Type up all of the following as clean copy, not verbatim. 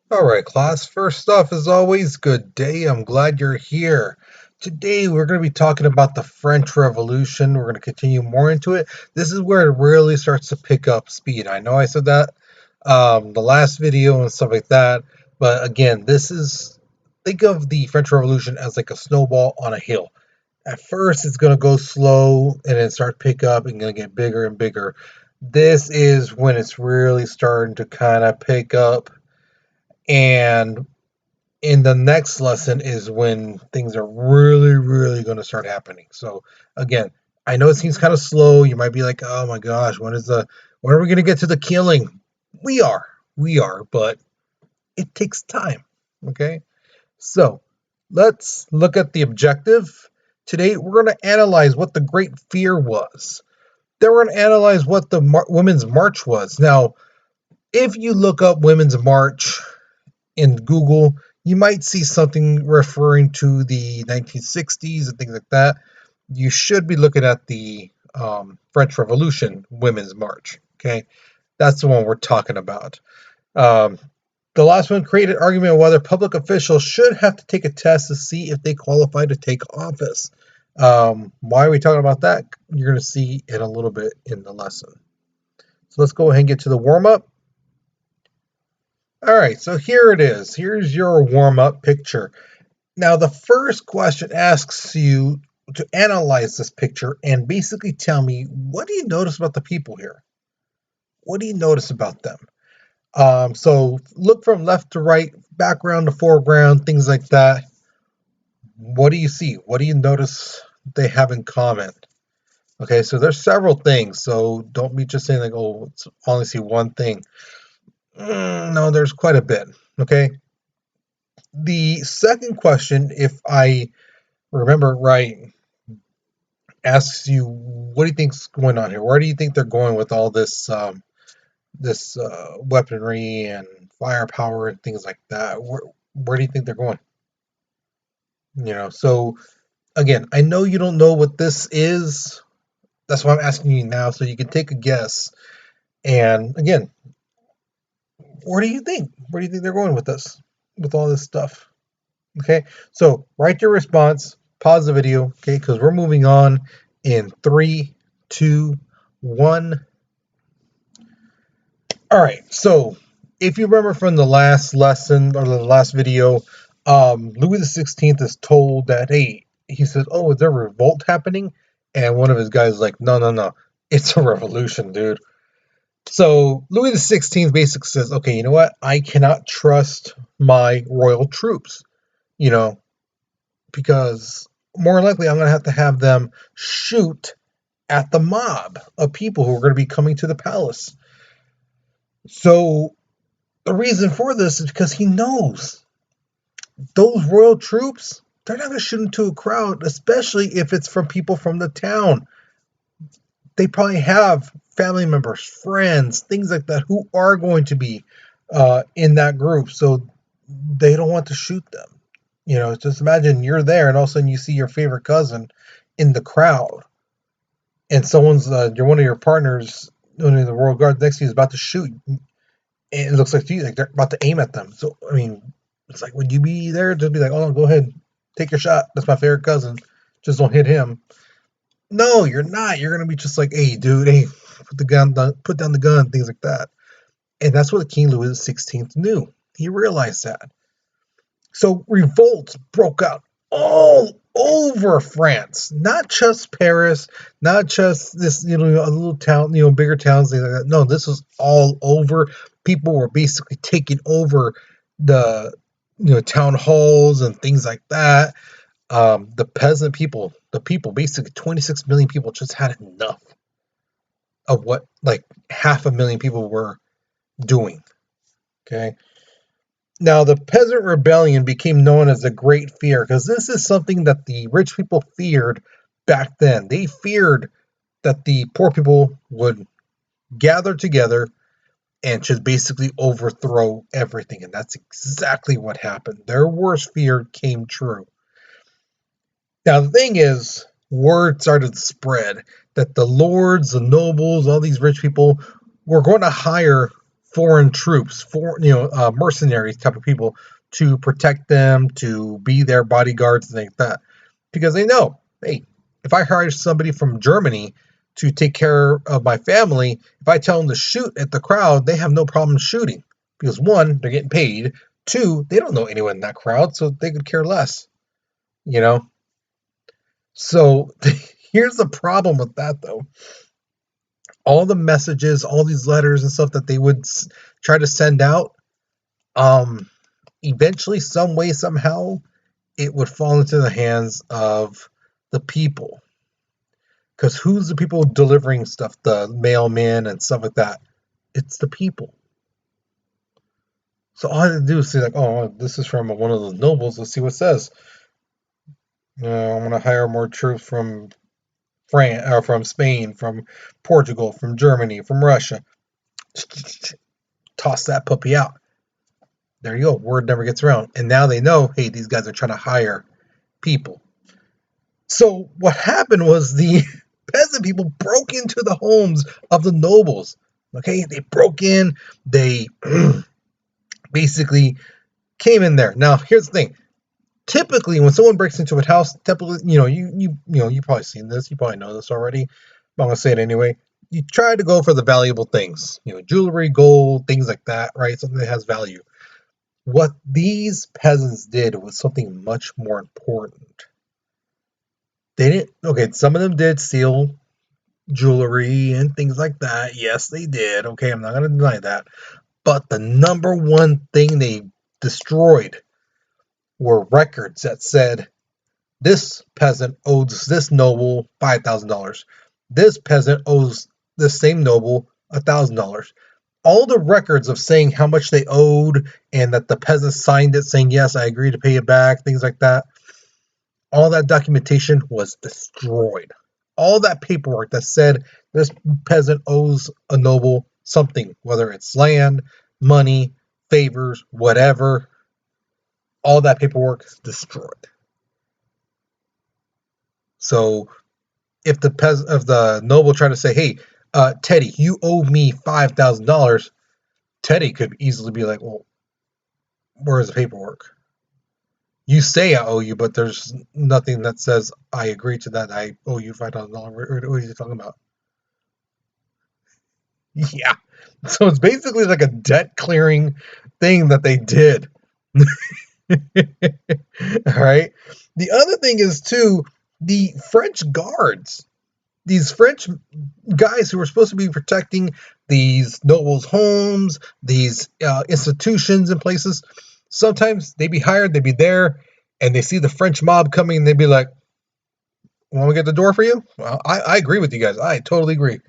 All right, class. First off, as always, good day. I'm glad you're here. Today, we're going to be talking about the French Revolution. We're going to continue more into it. This is where it really starts to pick up speed. I know I said that the last video and stuff like that, but again, think of the French Revolution as like a snowball on a hill. At first, it's going to go slow and then start to pick up and going to get bigger and bigger. This is when it's really starting to kind of pick up, and in the next lesson is when things are really, really going to start happening. So again, I know it seems kind of slow. You might be like, "Oh my gosh, when are we going to get to the killing?" We are, we are, but it takes time. Okay, so let's look at the objective. Today, we're going to analyze what the Great Fear was. Then we're going to analyze what the Women's March was. Now, if you look up Women's March in Google, you might see something referring to the 1960s and things like that. You should be looking at the French Revolution Women's March. Okay, that's the one we're talking about. Um, the last one created argument on whether public officials should have to take a test to see if they qualify to take office. Why are we talking about that? You're going to see in a little bit in the lesson. So let's go ahead and get to the warm up. All right, so here it is. Here's your warm up picture. Now, the first question asks you to analyze this picture and basically tell me, what do you notice about the people here? What do you notice about them? So look from left to right, background to foreground, things like that. What do you see? What do you notice they have in common? Okay, so there's several things. So don't be just saying like, oh, let's only see one thing. No, there's quite a bit. Okay. The second question, if I remember right, asks you, what do you think's going on here? Where do you think they're going with all this weaponry and firepower and things like that? Where do you think they're going? So again, I know you don't know what this is. That's why I'm asking you now, so you can take a guess. And again, where do you think? Where do you think they're going with this? With all this stuff? Okay, so write your response, pause the video, okay, because we're moving on in three, two, one. All right, so if you remember from the last lesson or the last video, Louis the 16th is told that, hey, he says, oh, is there a revolt happening? And one of his guys is like, no, no, no, it's a revolution, dude. So Louis the 16th basically says, okay, you know what? I cannot trust my royal troops, you know, because more likely I'm going to have them shoot at the mob of people who are going to be coming to the palace. So the reason for this is because he knows those royal troops, they're not going to shoot into a crowd, especially if it's from people from the town. They probably have family members, friends, things like that, who are going to be in that group. So they don't want to shoot them. Just imagine you're there and all of a sudden you see your favorite cousin in the crowd, and you're one of your partners, one of the Royal Guard next to you is about to shoot. And it looks like you, like they're about to aim at them. So I mean, it's like, would you be there? Just be like, oh, go ahead, take your shot. That's my favorite cousin. Just don't hit him. No, you're not. You're gonna be just like, hey, dude, hey, put down the gun, things like that. And that's what King Louis XVI knew. He realized that. So revolts broke out all over France, not just Paris, not just this, a little town, bigger towns, things like that. No, this was all over. People were basically taking over the, town halls and things like that. The peasant people, basically 26 million people just had enough of what like half a million people were doing. Okay. Now, the peasant rebellion became known as the Great Fear because this is something that the rich people feared back then. They feared that the poor people would gather together and just basically overthrow everything. And that's exactly what happened. Their worst fear came true. Now, the thing is, word started to spread that the lords, the nobles, all these rich people were going to hire foreign troops, mercenaries type of people to protect them, to be their bodyguards and things like that, because they know, hey, if I hire somebody from Germany to take care of my family, if I tell them to shoot at the crowd, they have no problem shooting because one, they're getting paid. Two, they don't know anyone in that crowd, so they could care less. You know. So here's the problem with that, though. All the messages, all these letters and stuff that they would try to send out, um, eventually, some way, somehow, it would fall into the hands of the people. Because who's the people delivering stuff? The mailman and stuff like that. It's the people. So all I had to do is say like, oh, this is from one of the nobles. Let's see what it says. I'm gonna hire more troops from France, or from Spain, from Portugal, from Germany, from Russia. Toss that puppy out. There you go. Word never gets around. And now they know, hey, these guys are trying to hire people. So what happened was the peasant people broke into the homes of the nobles. Okay, they broke in. They basically came in there. Now, here's the thing. Typically, when someone breaks into a house, typically, you probably seen this. You probably know this already. But I'm gonna say it anyway. You try to go for the valuable things, jewelry, gold, things like that, right? Something that has value. What these peasants did was something much more important. They didn't. Okay, some of them did steal jewelry and things like that. Yes, they did. Okay, I'm not gonna deny that. But the number one thing they destroyed were records that said this peasant owes this noble $5,000. This peasant owes this same noble $1,000. All the records of saying how much they owed and that the peasant signed it saying, yes, I agree to pay it back, things like that, all that documentation was destroyed. All that paperwork that said this peasant owes a noble something, whether it's land, money, favors, whatever, all that paperwork is destroyed. So if the noble tried to say, "Hey, Teddy, you owe me $5,000," Teddy could easily be like, "Well, where's the paperwork? You say I owe you, but there's nothing that says I agree to that. I owe you $5,000. What are you talking about?" Yeah. So it's basically like a debt clearing thing that they did. All right. The other thing is too the French guards. These French guys who were supposed to be protecting these nobles' homes, these institutions and places, sometimes they'd be hired, they'd be there, and they see the French mob coming, and they'd be like, "Want me to get the door for you?" Well, I agree with you guys. I totally agree.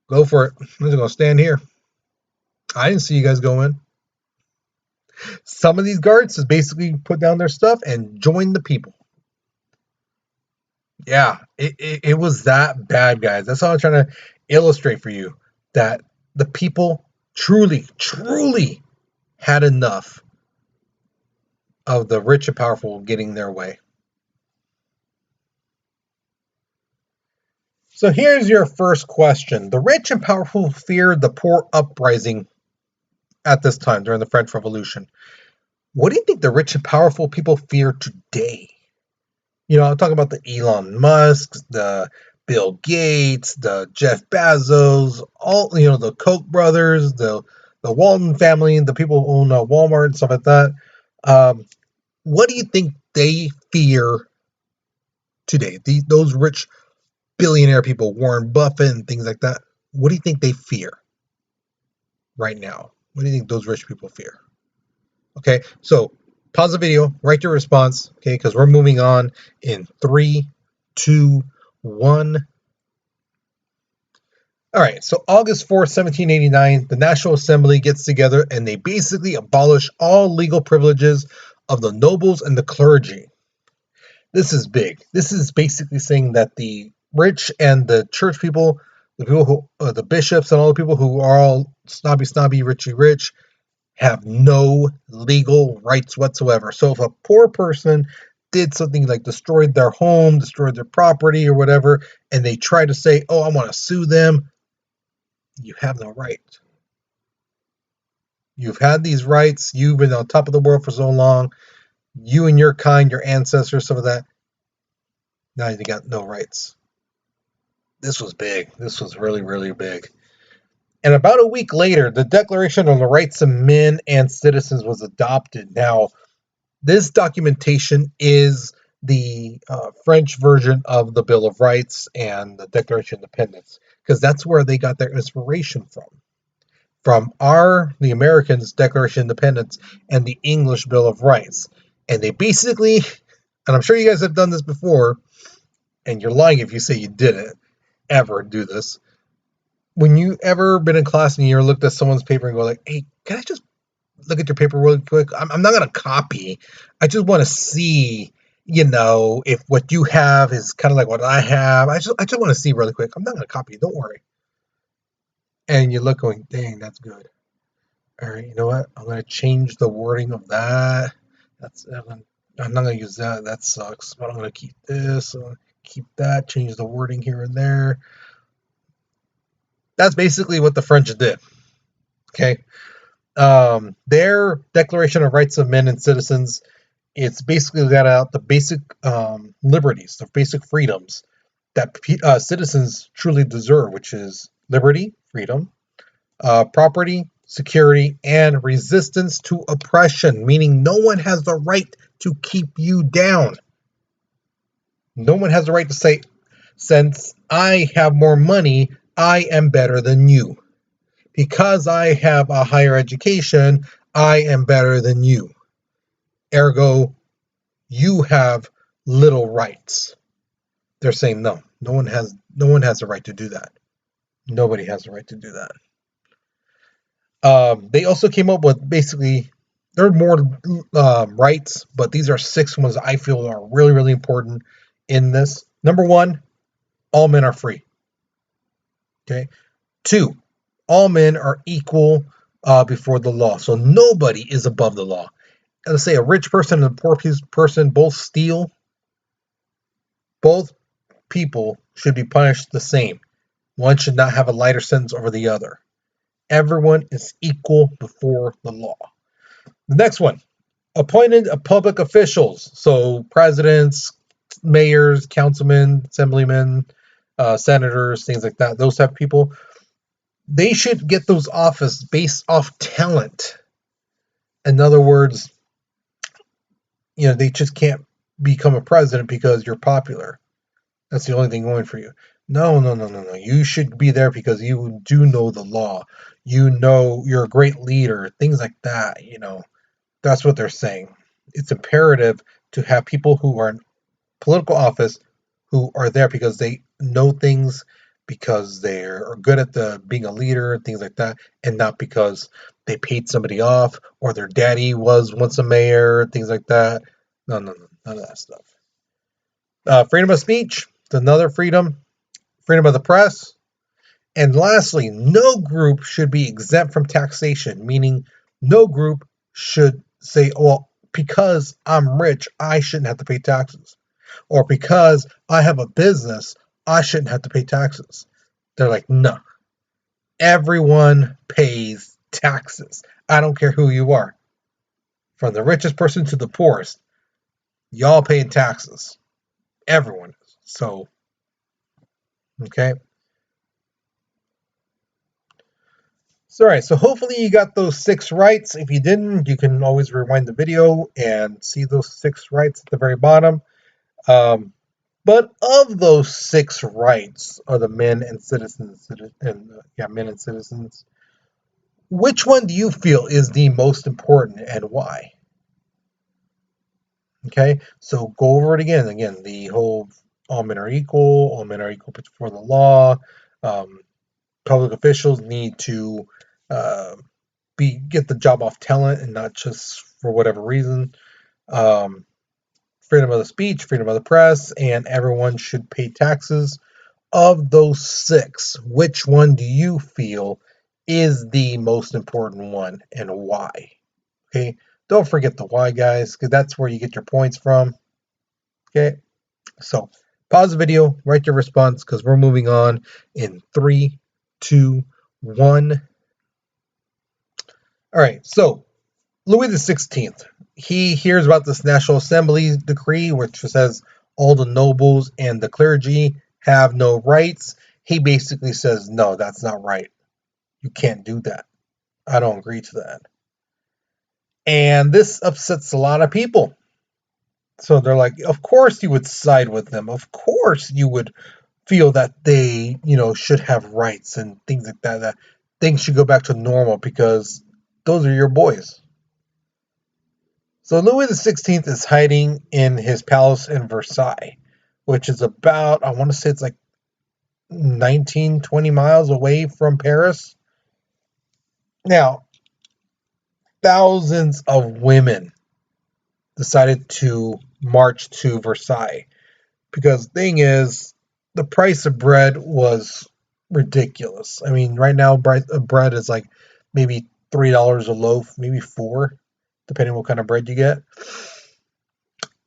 Go for it. I'm just gonna stand here. I didn't see you guys go in. Some of these guards just basically put down their stuff and join the people. Yeah, it was that bad, guys. That's all I'm trying to illustrate for you. That the people truly, truly had enough of the rich and powerful getting their way. So here's your first question. The rich and powerful feared the poor uprising at this time during the French Revolution. What do you think the rich and powerful people fear today? I'm talking about the Elon Musks, the Bill Gates, the Jeff Bezos, all the Koch brothers, the Walton family, the people who own Walmart and stuff like that. Um, what do you think they fear today? Those rich billionaire people, Warren Buffett and things like that. What do you think they fear right now? What do you think those rich people fear? Okay, so pause the video, write your response, okay, because we're moving on in 3, 2, 1. All right, so August 4th, 1789, the National Assembly gets together and they basically abolish all legal privileges of the nobles and the clergy. This is big. This is basically saying that the rich and the church people, the people who, the bishops and all the people who are all snobby, richy rich, have no legal rights whatsoever. So if a poor person did something like destroyed their home, destroyed their property or whatever, and they try to say, "Oh, I want to sue them," you have no right. You've had these rights. You've been on top of the world for so long. You and your kind, your ancestors, some of that. Now you got no rights. This was big. This was really, really big. And about a week later, the Declaration on the Rights of Men and Citizens was adopted. Now, this documentation is the French version of the Bill of Rights and the Declaration of Independence, because that's where they got their inspiration from. From the Americans' Declaration of Independence and the English Bill of Rights. And they basically, and I'm sure you guys have done this before, and you're lying if you say you didn't ever do this. When you ever been in class and you ever looked at someone's paper and go like, hey, can I just look at your paper really quick? I'm not going to copy. I just want to see, if what you have is kind of like what I have. I just want to see really quick. I'm not going to copy it. Don't worry. And you look going, dang, that's good. All right, you know what? I'm going to change the wording of that. I'm not going to use that. That sucks. But I'm going to keep this. Keep that. Change the wording here and there. That's basically what the French did. Okay. Their Declaration of Rights of Men and Citizens, it's basically got out the basic liberties, the basic freedoms that citizens truly deserve, which is liberty, freedom, property, security, and resistance to oppression, meaning no one has the right to keep you down. No one has the right to say, since I have more money, I am better than you. Because I have a higher education, I am better than you. Ergo, you have little rights. They're saying no. No one has the right to do that. Nobody has the right to do that. They also came up with basically there are more rights, but these are 6 ones I feel are really, really important in this. Number 1, all men are free. Okay. 2, all men are equal before the law. So nobody is above the law. Let's say a rich person and a poor person both steal. Both people should be punished the same. One should not have a lighter sentence over the other. Everyone is equal before the law. The next one, appointed public officials. So presidents, mayors, councilmen, assemblymen, senators, things like that. Those type of people. They should get those offices based off talent. In other words, they just can't become a president because you're popular. That's the only thing going for you. No, no, no, no, no. You should be there because you do know the law. You're a great leader, things like that. That's what they're saying. It's imperative to have people who are in political office who are there because they know things, because they're good at being a leader, things like that, and not because they paid somebody off or their daddy was once a mayor, things like that. No, no, no, none of that stuff. Freedom of speech, it's another freedom. Freedom of the press. And lastly, no group should be exempt from taxation, meaning no group should say, well, because I'm rich, I shouldn't have to pay taxes. Or because I have a business, I shouldn't have to pay taxes. They're like, no. Everyone pays taxes. I don't care who you are. From the richest person to the poorest, y'all paying taxes. Everyone is. So, okay. So, all right, so hopefully you got those 6 rights. If you didn't, you can always rewind the video and see those 6 rights at the very bottom. But of those 6 rights are the men and citizens, men and citizens. Which one do you feel is the most important and why? Okay, so go over it again. Again, the whole all men are equal before the law. Public officials need to get the job off talent and not just for whatever reason. Freedom of the speech, freedom of the press, and everyone should pay taxes. Of those 6, which one do you feel is the most important one and why? Okay, don't forget the why, guys, because that's where you get your points from. Okay, so pause the video, write your response, because we're moving on in 3, 2, 1. All right, so Louis the 16th, he hears about this National Assembly decree, which says all the nobles and the clergy have no rights. He basically says, no, that's not right. You can't do that. I don't agree to that. And this upsets a lot of people. So they're like, of course you would side with them. Of course you would feel that they, should have rights and things like that. That things should go back to normal because those are your boys. So Louis XVI is hiding in his palace in Versailles, which is about, I want to say it's like 19, 20 miles away from Paris. Now, thousands of women decided to march to Versailles because the thing is, the price of bread was ridiculous. I mean, right now, bread is like maybe $3 a loaf, maybe four, depending what kind of bread you get.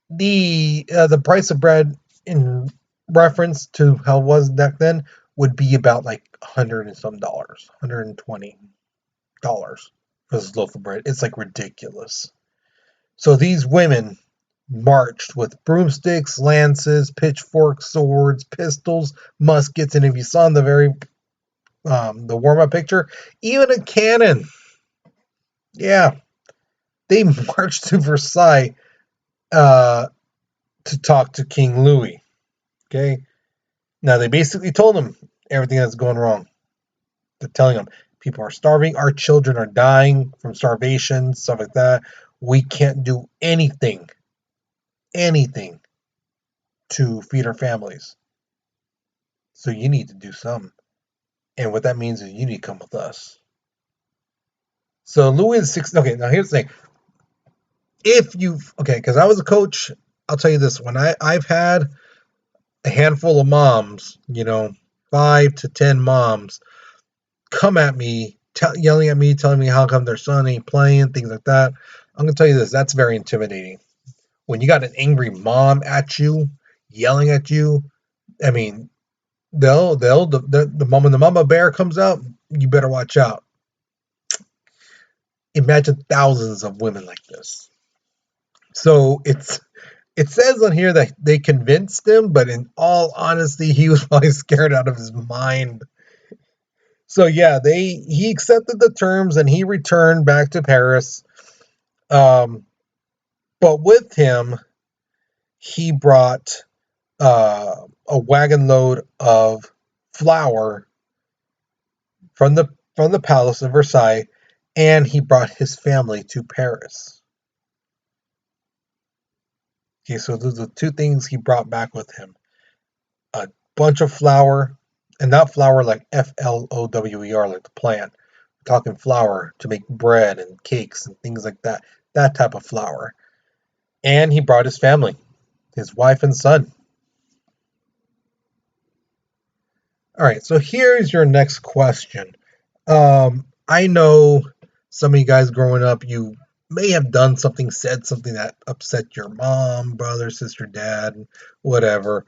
The price of bread in reference to how it was back then would be about like 100 and some dollars, $120 for this loaf of bread. It's like ridiculous. So these women marched with broomsticks, lances, pitchforks, swords, pistols, muskets, and if you saw in the warm up picture, even a cannon. Yeah, they marched to Versailles uh, to talk to King Louis. Okay, now they basically told him everything that's going wrong. They're telling him people are starving, our children are dying from starvation, stuff like that. We can't do anything to feed our families. So you need to do something. And what that means is you need to come with us. So Louis XVI. Okay, now here's the thing. Because I was a coach, I'll tell you this: when I've had a handful of moms, 5 to 10 moms, come at me, yelling at me, telling me how come their son ain't playing, things like that. I'm gonna tell you this: that's very intimidating. When you got an angry mom at you, yelling at you, I mean, the moment the mama bear comes out, you better watch out. Imagine thousands of women like this. So it says on here that they convinced him, but in all honesty, he was probably scared out of his mind. So yeah, he accepted the terms and he returned back to Paris. Um, but with him, he brought a wagon load of flour from the palace of Versailles, and he brought his family to Paris. Okay, so those are the two things he brought back with him: a bunch of flour, and not flour like flower, like the plant. We're talking flour to make bread and cakes and things like that. That type of flour. And he brought his family, his wife and son. All right, so here's your next question. I know some of you guys growing up, you may have done something, said something that upset your mom, brother, sister, dad, whatever,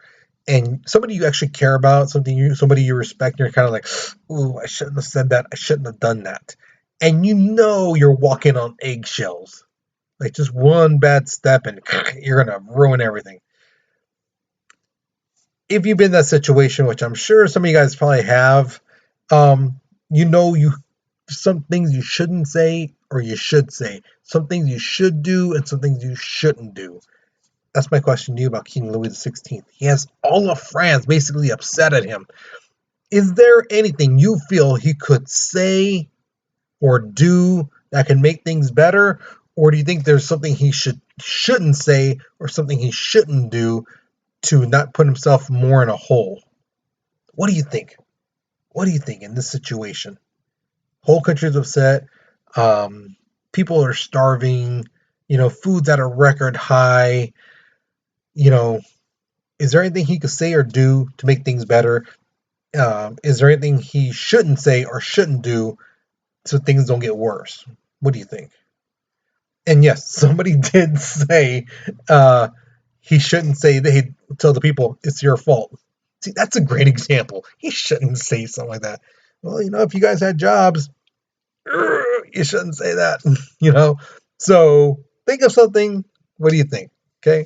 and somebody you actually care about, somebody you respect, and you're kind of like, "Ooh, I shouldn't have said that. I shouldn't have done that," and you're walking on eggshells. Like just one bad step, and you're gonna ruin everything. If you've been in that situation, which I'm sure some of you guys probably have, you some things you shouldn't say or you should say. Some things you should do and some things you shouldn't do. That's my question to you about King Louis XVI. He has all of France basically upset at him. Is there anything you feel he could say or do that can make things better? Or do you think there's something he shouldn't say or something he shouldn't do to not put himself more in a hole? What do you think? What do you think in this situation? Whole country's upset. Um, People are starving. Food's at a record high. You know, is there anything he could say or do to make things better? Is there anything he shouldn't say or shouldn't do so things don't get worse? What do you think? And yes, somebody did say he shouldn't say they tell the people it's your fault. See, that's a great example. He shouldn't say something like that. Well, if you guys had jobs, You shouldn't say that, you know? So think of something. What do you think? Okay.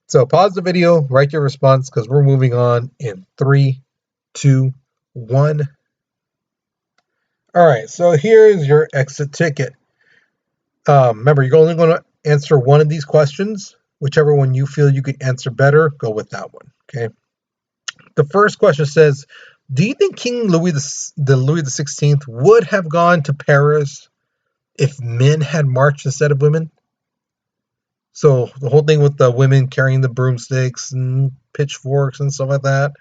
So pause the video, write your response because we're moving on in 3, 2, 1. All right. So here's your exit ticket. Remember, you're only going to answer one of these questions. Whichever one you feel you could answer better, go with that one. Okay. The first question says, "Do you think King Louis the Louis XVI would have gone to Paris if men had marched instead of women?" So the whole thing with the women carrying the broomsticks and pitchforks and stuff like that,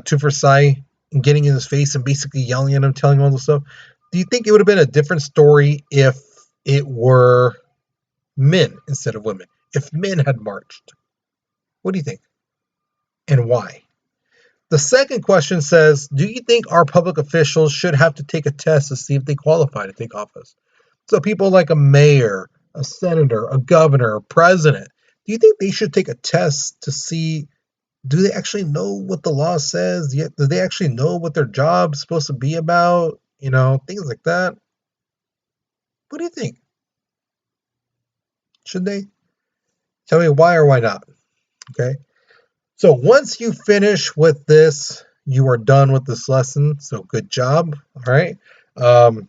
to Versailles, and getting in his face and basically yelling at him, telling him all this stuff. Do you think it would have been a different story if it were men instead of women? If men had marched, what do you think, and why? The second question says, "Do you think our public officials should have to take a test to see if they qualify to take office?" So people like a mayor, a senator, a governor, a president, do you think they should take a test to see, do they actually know what the law says? Do they actually know what their job's supposed to be about? Things like that. What do you think? Should they? Tell me why or why not. Okay. So once you finish with this, you are done with this lesson. So good job. All right. Um,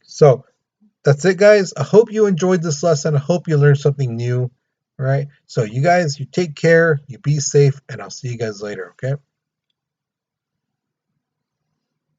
so that's it, guys. I hope you enjoyed this lesson. I hope you learned something new. All right. So you guys, you take care, you be safe, and I'll see you guys later. Okay.